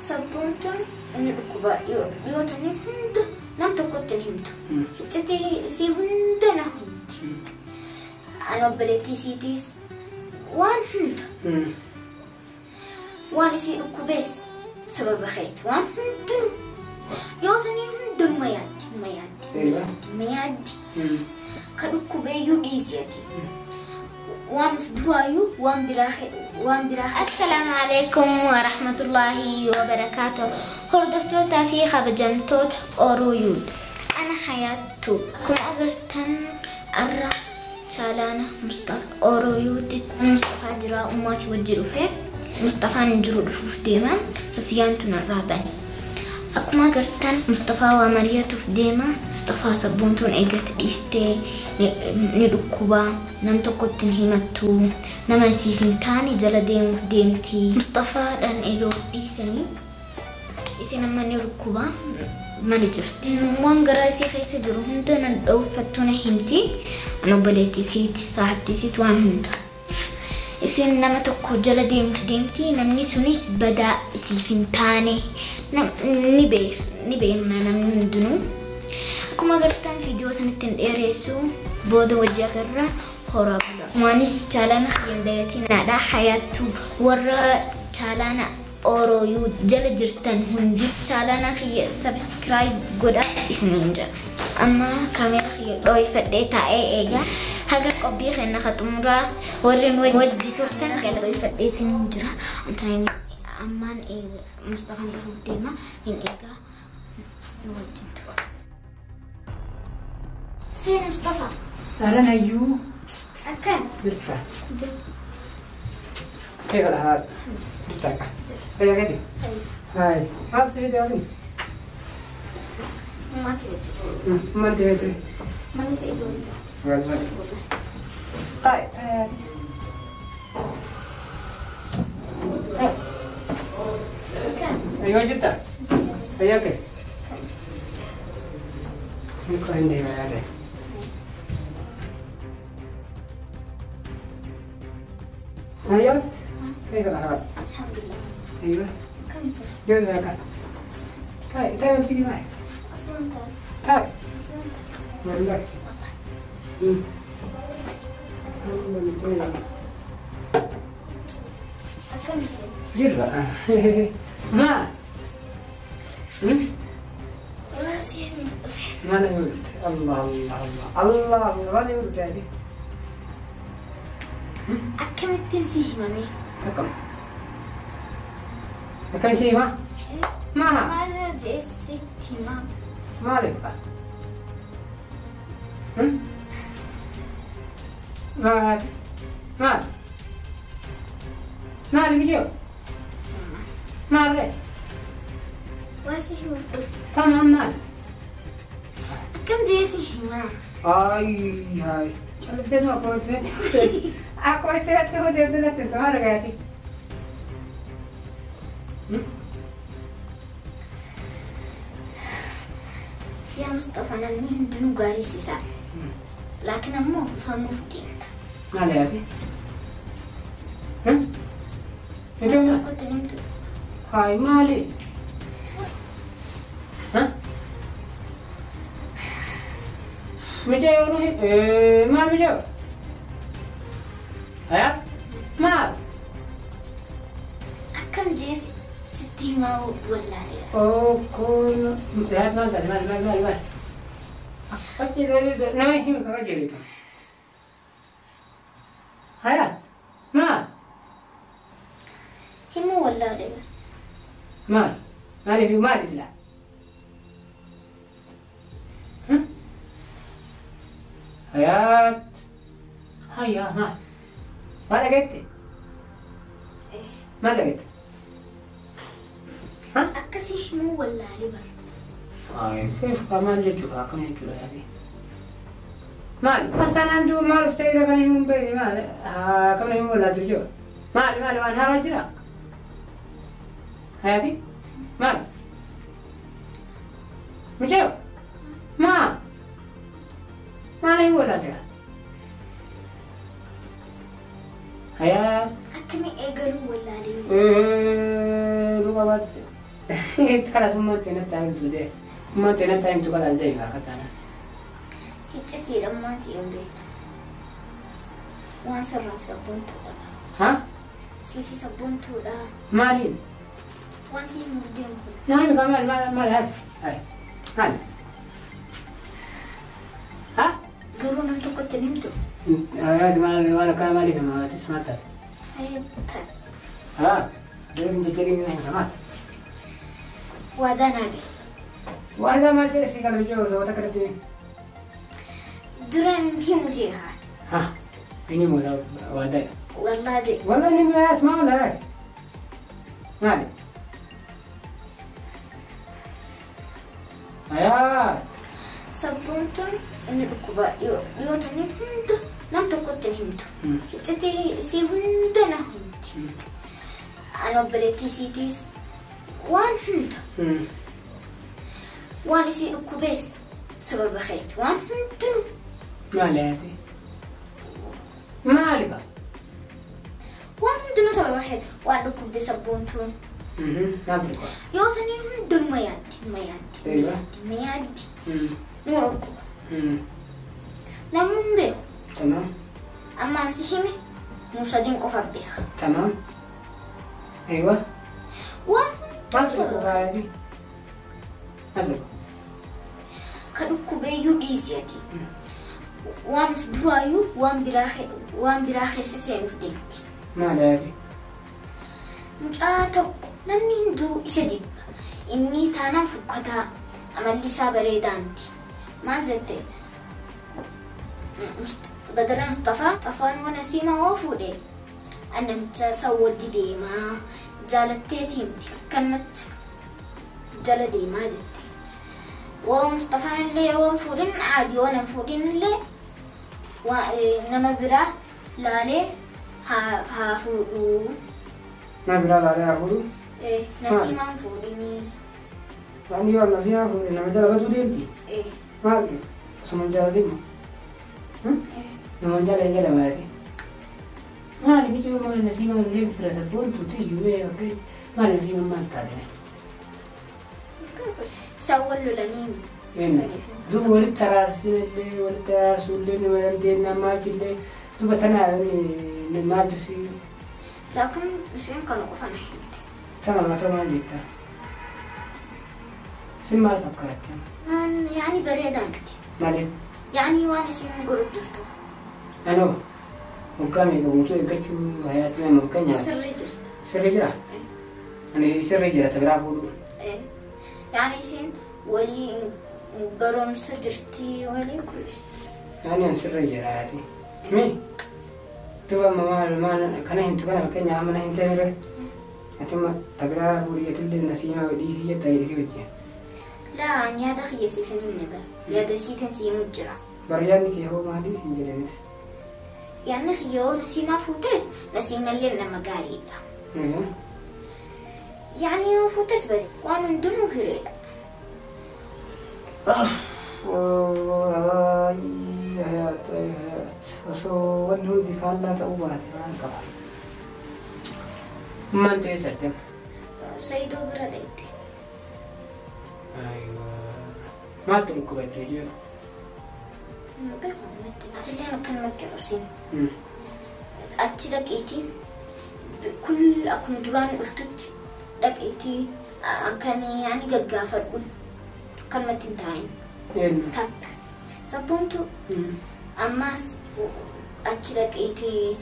sabboontuun inni dhukkuba yoo ta'e hunda nam tokkotti ni himtu. Iccitee isii hunda na himti. Ani obboleettii isiitiis waan hunda. Waan isii dhukkubees sababa keeti waan hundinuu yoo ta'e hundinuma yaaddi. Ka dhukkubeeyyuu dhiisiyati. وان فدوايو وان براخي السلام عليكم ورحمة الله وبركاته. هردفتو تافيخة بجمتوت أورويود أنا حياتو كم أقرتن أرى سالانا مصطفى أورويود مصطفى جرا أماتي وجرو فيه مصطفى نجرو رفوف ديما سفيان تنرابن أكما أقرتن مصطفى وماريا تف ديما مصطفى سبونتون إيجات إستي ندكوبا نمتو كنتن هيمتو نما سيفن تاني جلدين مفديمتي مصطفى لأن إيجو إيسي نما ندكوبا ما نجرت وان قراسي خيسي جرو هندو ندو فتونا هيمتي أنا بليتي سيت صاحبتي سيت وان هندو إيسي نما تكو جلدين مفديمتي نمني سونيس بدا سيفن تاني نبير نمني هندنو كما قلتن فيديو سنتين إيريسو بودا وجه كرة خرابلا مانيس چالانا خيم دايتنا لا حياتو ورا چالانا أورويو جل جرتن هندي چالانا خي سبسكرايب قدا اسمينجا أما كاميرا خي روي فديتا إيجا هاقا قبي خينا خطمورا ورين وجه تورتن قال روي فديتا نينجرا أنتاني أمان إيجا مصطفى نرفو ديما إن إيجا نوجه تورتن سين مصطفى أنا نيو أكن بالفعل كيف الحال؟ بالفعل هيا كذي هاي ما بصير داوين ما تبغى ما نسيت طيب أيوة جبتها هيا كذي نكون عندي معانا هيا كيف الحال؟ الحمد لله. أيوة كم سنة؟ جوزك تعال تيجي معي أسوان تعال أسوان والله كم سنة؟ جرا ما راسي ما أنا ولد الله الله الله الله ما أنا ولد هذه أكم التنسيه مامي؟ أكم شيء ما ماذا جاء ستي ما عليك ما اللي بيجوا ما عليك واسيه تمام مال كم جيسي ما؟ أي هاي شو بتسمع كويت أكو إتلاتة هدي إتلاتة ما رجعتي يا مصطفى أنا نين دنو قاري سيسا لكن أمو فمو فتين ما لعبي نجوم كنت نمت هاي مالي مجاي ونهي ما مجاي هيا ما أكم جيسي ستي ما ولا أو كون هات ما أكيد ناوي هم كراجلي هيا ما همو ولا ليبر ما لي ما لي سلا هيا هيا ما لقيتي ما لقيت أكسي همو ولا ليبر كيف كمان جتوها كم جتوها هذه مال بس أنا عنده مال فتيرة كان يوم بيني مال كم يوم ولا ترجع مال وأنا رجلا هذه مال مجاو ما له ولا ترى هيا أكمي إيجلو ولا ليبر لغات خلاص ما أنت نتعلم تودي ما أنت نتعلم تقول على ذي ما كتانا هيجتي لما أنت يوم بيت وان صرف صبون تولا ها سيفي صبون تولا مالين وان سيفي مرديم نعم كمان ما هذا هاي هاي ها قالوا نمتو كنت نمتو هذا ما أنا كان مالي ما تسمع تات هاي طيب ها لازم تجري منه كمان وهذا ناقل وهذا ما جلس قال بجوز وتكرتي دران هي مجيها ها إني مولا وهذا والله دي والله إني مات ما له مالي يا صبونتون إن الكوبا يو تاني هندو نمتو كنت نمتو هيجتي سيفندو نهندي أنا بلتي سيتيس وان هندو وان يصير كوبيس سبب خيت وان هندو مالي هذه مالك وان هندو سبب واحد وان كوبي صبونتون نادرك يو ثاني هندو ما يادي أيوة نور الكوبا نمون بيخ تمام أما سيحيمي موسادين قفر بيخ تمام أيوة وان نادرك هذه نادرك كدوكو بيو ديزياتي وان فدرايو وان براخي سيسين فديمتي مالي هذه مجاتو نمني هندو إسجيب إني تانا فكتا أمالي سابري دانتي ما جدتي بدل مصطفى طفان ونسيمة وفودي أنا متسوى جدي ما جالتي تيمتي كلمة جلدي ما جدتي ومصطفى اللي وفودين عادي وانا مفودين اللي ونما برا لالي ها فودو ما بلال عليها أقول إيه نسيمة مفوديني يعني يلا نسيمة أقول إنما جل بدو ديمتي إيه ما أعرف سمن جل ديمه نمن جل يجل ما هذه ما أعرف يجوا ما نسيمة اللي في رسبون توتي يوه أوكي ما نسيمة ما استعدنا سوّلوا لنيم دو ولد ترارسين اللي ولد ترارسون اللي نمدن دينا ماج اللي دو بتنا نمال تسي لكن بسين كانوا قفنا حيمتي تمام جدا سمال تبكرت يعني بريدان كتي مالي يعني وانا سيم قرب جفتو أنا مكان يقومتوا يكتشوا حياتنا مكان يعني سري جرت سري جرا أنا سري جرا تبرع بقولوا إيه يعني سين ولي قرم سجرتي ولي كل شيء يعني أنا سري جرا هذه مي تبغى ما كنا هم تبغى مكان يا أمنا هم تهرب ثم تبرع بقولي تلي نسينا وديسية تايسي وجه لا أنا هذا خيسي في النبى هذا سيتن في مجرى برياني كي هو ما دي سنجرينس يعني خيو نسيما فوتس نسيما لنا مقاريدا يعني فوتس بري وانا ندنو هريدا يا وشو ولو دفاع لا تأوبات ما أنت يسرتم سيدو برديتي أيوة ما تركوا بيتريجيو أتلي مكان مكان أسين أتشلك إيتي كل أكون دران أفتت لك إيتي كان يعني قد قافل كلمة تنتهين تك سبونتو أما أتشلك إيتي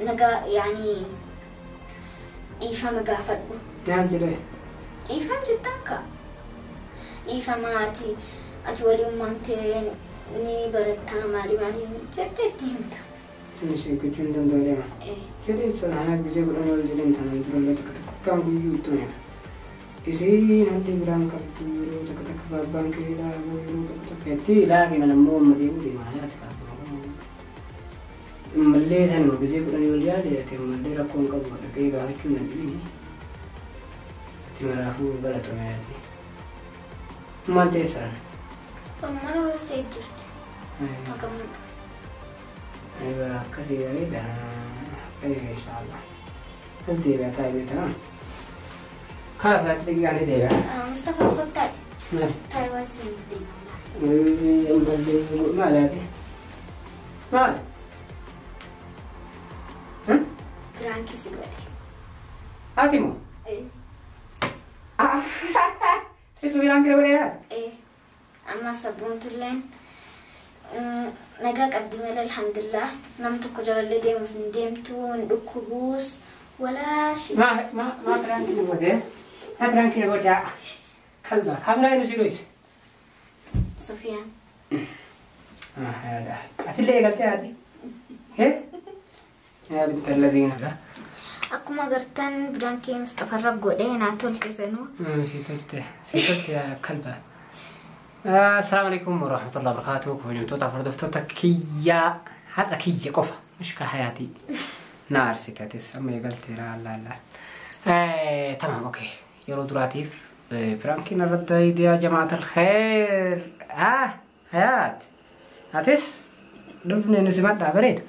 نجا يعني إيفا مقافل يعني ليه إيفا جدا كا إيفا ما أتولي مانتين ni barata mari jette timta ni se ko chundan dole ma chere sana gize bulan wal dilen tanan duran tak kam yu to ya isi nanti bilang ka tu tak babang ke la mo tak ti la ke na mo mo di ma ya ta malle san mo gize bulan wal ya le te malle ra kon ka bo ke ga chunan ni ti mara fu gala to ya ti mante sa Pemana saya just أيوة كثير جدا أيوة إن شاء الله أصدق بتاعي تمام خلاص لا تدقي على ديبا مصطفى الخطاب تايوان سيدي ما لاتي ما فرانكي سيبالي هاتيمو ايه سيتو فرانكي لوريا ايه اما صبونت اللين نجاك عبد الملك الحمد لله نمت كجل ديم في ديمتو ندك بوس ولا شيء ما فرانكي لوريا ها فرانكي لوريا كلبا كاملا ينسيلويس سفيان هذا أتلي قلتي هذه هي يا بنت الذين لا أكو ما قرتن برانكي مصطفى الرقو دين عتولت سنو سيتلت يا كلبة السلام عليكم ورحمة الله وبركاته كم يوم توتا فردفتك كيا هذا كيا قفا مش كحياتي نار سكتس أما قلتي لا لا لا تمام أوكي يرو دراتيف برانكي نرد يا جماعة الخير حيات هاتس دفني نسمع دابريد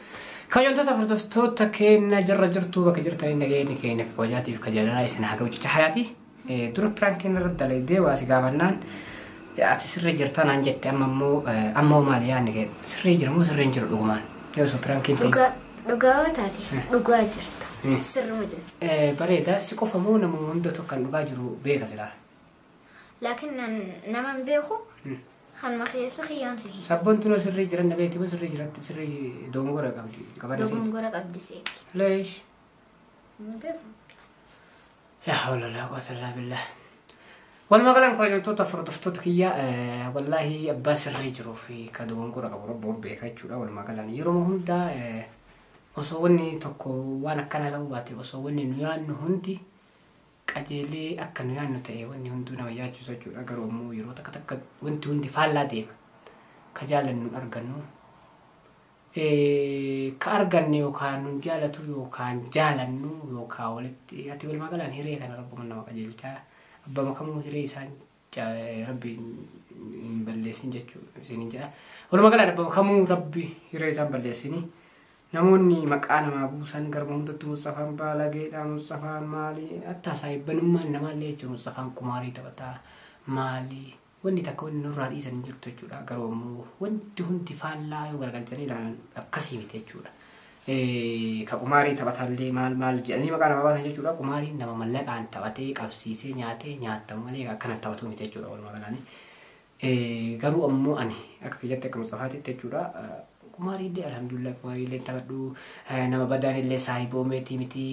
كيوم تفردفتوتا كين جرجرتو بكجرتا إن جيني كينك وجاتي في كجرنا يسنا حاجة وجت حياتي دور برانكي نرد ليدي واسقابنان يا تسر جرتان عنجت أمو مالي يعني كده سر جر مو سر جر لقمان يوسف برانكي لقا تاتي لقا جرتا سر مجد بريدا سقف مونا من دتو كان لقا جرو بيك سلا لكن نمن بيخو خان ما خيس خيان سي سبنت له سر جر النبيتي بس سر جر سر دومغورا قبدي دومغورا قبدي سيك ليش لا حول ولا قوة إلا بالله والله قالن كل يوم تطفر تفتك هي والله أباس الرجرو في كدومغورا قبر ربي كاتشولا والله قالن يروم هندا وصوني تكو وانا كان لو باتي وصوني نيان هندي كأجلي أكن نيان نتاعي واني هندونا وياچو سجو أجرو مو يرو تك وانت هندي فالا ديم كجالن أرجنو كأرجني وكان جالتو وكان جالنو وكا ولتي أتي بالما قالن هيري كان ربو منا وكجلتا أبا ما كمو هيري سان ربي بلسين جتشو سينجا ولما قالن أبا ما كمو ربي هيري سان بلسيني namoonni maqaa namaa buusan garba hundatti Mustafaan Baalageedha Mustafaan maali attaa saayibbanummaan namaallee jechuun Mustafaan kumaarii taphataa maali wanti takka wanni nurraa dhiisan hin jirtu jechuudha garuu immoo wanti hundi faallaa yoo garagalchanii ilaalan akkasii miti jechuudha ka kumaarii taphataallee maal jedhanii maqaa namaa baasan jechuudha kumaariin nama mallaqaan taphatee qabsiisee nyaatee nyaatamu malee akkana taphatu miti jechuudha walumaa galaanii garuu ammoo ani akka kiyyatti akka Mustafaatitti jechuudha kumari dia alhamdulillah kumari le tabadu nama badan le saibo meti miti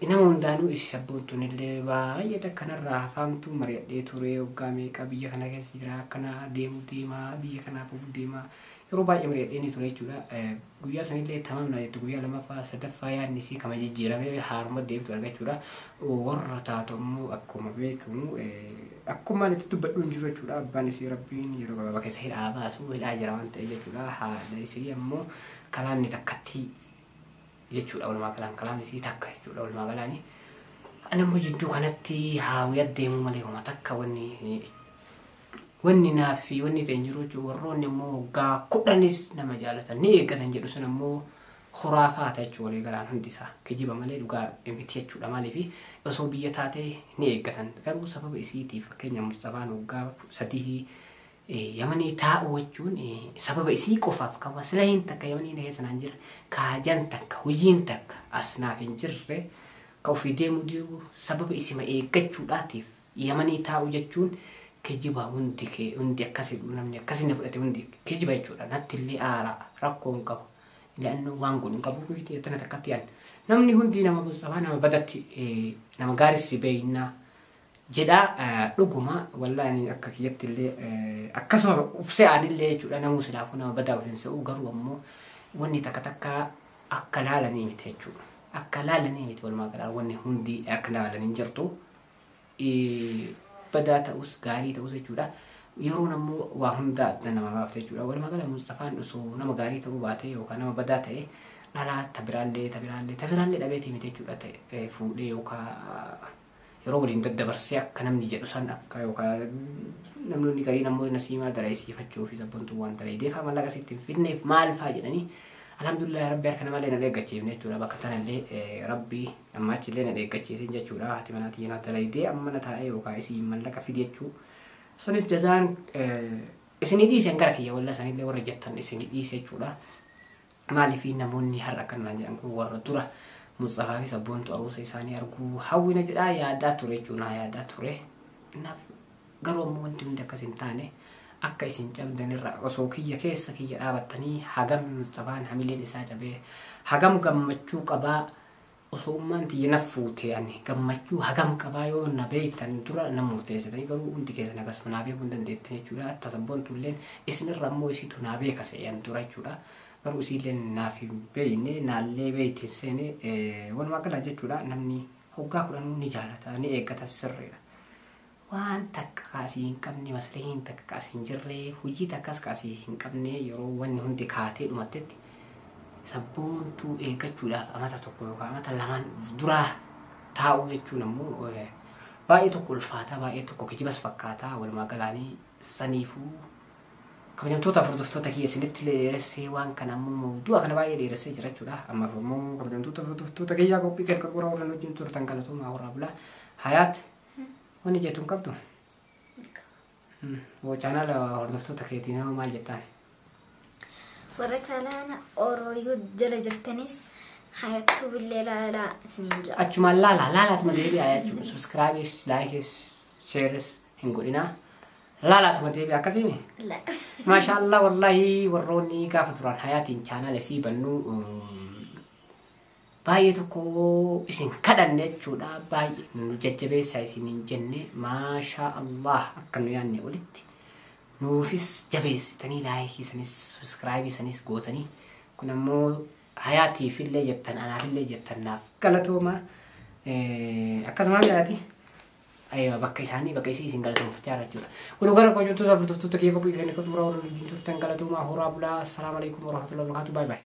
nama undanu isabuntu nille ba yata kana rafamtu mariade ture ogame kabiya kana kesira kana demu dima biya kana pu dima roba yamriade ni ture chura guya sanille tamam na yetu guya lama fa sadafa ya nisi kama jijira me harma de turga chura warata to mu akuma be kumu akkuma ni tutubadun jiro chura bani si rabbin yero baba ke sahir aba su ila jarawan ta je chura ha dari si ammo kalam ni takati je chura wal makalan kalam ni si takka chura wal makalani ana mo jiddu kanatti ha yadde mu male ma takka wonni nafi wonni tenjiro chu warronne mo ga kudanis nama jalata ni egatan jedhu sun ammo khurafata chu wali garan hundisa kijiba male duga emiti chu da male fi osoo biyya taate ni eeggatan garuu sababa isiitiif fakkeenya Mustafaan waggaa sadii yamanii taa'u jechuun sababa isii qofaaf kan maslahiin takka yamanii keessanaan jira kaajan takka hojiin takka asnaaf hin jirre ka ofii deemu deemu sababa isima eeggachuudhaatiif yamanii taa'u jechuun kijiba hundi akkasii namni akkasii na fudhate hundi kijiba jechuudha natti illee aara rakkoon qabu ilaannu waan godhu qabu kufi tana takkatti yaan namni hundi nama Mustafaa nama badatti nama gaarii beeyna jedha dhuguma wallahi akka kiyyatti illee akkasuma ubsee aanillee jechuudha namu silaafu nama badaa waliin sa'u garuu ammoo wanni takka akka laalanii miti jechuudha akka laalanii miti walumaa galaa wanni hundi akka laalanii jirtu badaa ta'us gaarii ta'us jechuudha yeroo nammoo waa hunda nama baafte jechuudha walumaa galaa Mustafaan osoo nama gaarii ta'uu baate yookaan nama badaa ta'e nala tabiralle dhabeeti miti jechuudha ta'e fuudhee yookaan yeroo waliin daddabarsee akka namni jedhu san akka yookaan namni garii namoota nasiimaa dareessiifachuu fi sabboontuu waan daree deefaa mallaqa sitti finneef maal faa jedhanii alhamdulillah rabbi harka namaa illee na deeggachiifne jechuudha bakka tanallee rabbi amma achillee na deeggachiisin jechuudha haati manaatii na dalaydee amma na taa'ee yookaan isii mallaqa fide jechuu sanis jazaan isinii dhiisen gara kiyya walla sanillee warra jettan isinii dhiise jechuudha maaliif namoonni har'a kanaan jedhan kun warra dura Mustafa fi sabboontu aruusa isaanii arguu hawwina jedhaa yaadaa ture jechuudha yaadaa ture naaf garuu ammoo wanti hundi akkas hin taane akka isin cabdanirra osoo kiyya keessa kiyya dhaabattanii hagam Mustafaan hamileen isaa cabee hagam gammachuu qabaa osoo ummaan tiyya na fuute ani gammachuu hagam qabaa yoo na beektan dura na murteessitanii garuu hundi keessan akkasuma naa beekuu hin dandeettan jechuudha atta sabboontuilleen isinirra ammoo isiitu naa beeka se'an dura jechuudha garuu isiilleen naaf hin beekne naallee beektiin seene walumaa gala jechuudha namni hoggaa kudhanuu ni jaalata ni eeggata sirriidha. Waan takka kaasii hin qabne masriin takka kaasii hin jirre hojii takkas kaasii hin qabne yeroo wanni hundi kaatee dhumattetti sabboontuu eeggachuudhaaf amata tokko yookaan amata lamaan duraa taa'uu jechuun ammoo baay'ee tokko ulfaataa baay'ee tokko kijibas fakkaataa walumaa galaanii saniifuu kabajamtoota furdiftoota kiyya isinitti dheeressee waan kana ammoo mawdu'a kana baay'ee dheeressee jira jechuudha amma ammoo kabajamtoota furdiftoota kiyyaa qophii keessa qura oolan wajjin turtan galatooma horaa bulaa hayaat wanni jettuun qabdu channel hordoftoota keetii nama maal jettaan warra chaanaala Orooyyuu jala jirtanis hayattuu billee laalaa isiniin jira achumaan laalaatuma deebi'aa jechuudha subscribe like share hin godhinaa laalaatuma deebi'aa akkasiimi maashaallah wallahi warroonni gaafa turan hayaatiin chaanaala isii bannuu baay'ee tokko isin kadhanne jechuudha baay'ee nu jajjabeessaa isiniin jenne maashaallah akka nu yaanne olitti nuufis jabeessitanii laayikii sanis subscribe sanis gootanii kun ammoo hayaatiifillee jettan anaafillee jettan naaf galatooma akkasuma hayaati aywa bakka isaanii bakka isii isin galatoomfachaa jechuudha walumaa gala kabajamtoota furdiftoota kiyya qophii keenya kan xumuraa waliin turtan galatooma horaa bulaa assalaamu alaykum warahmatullahi wabarakatuh bye bye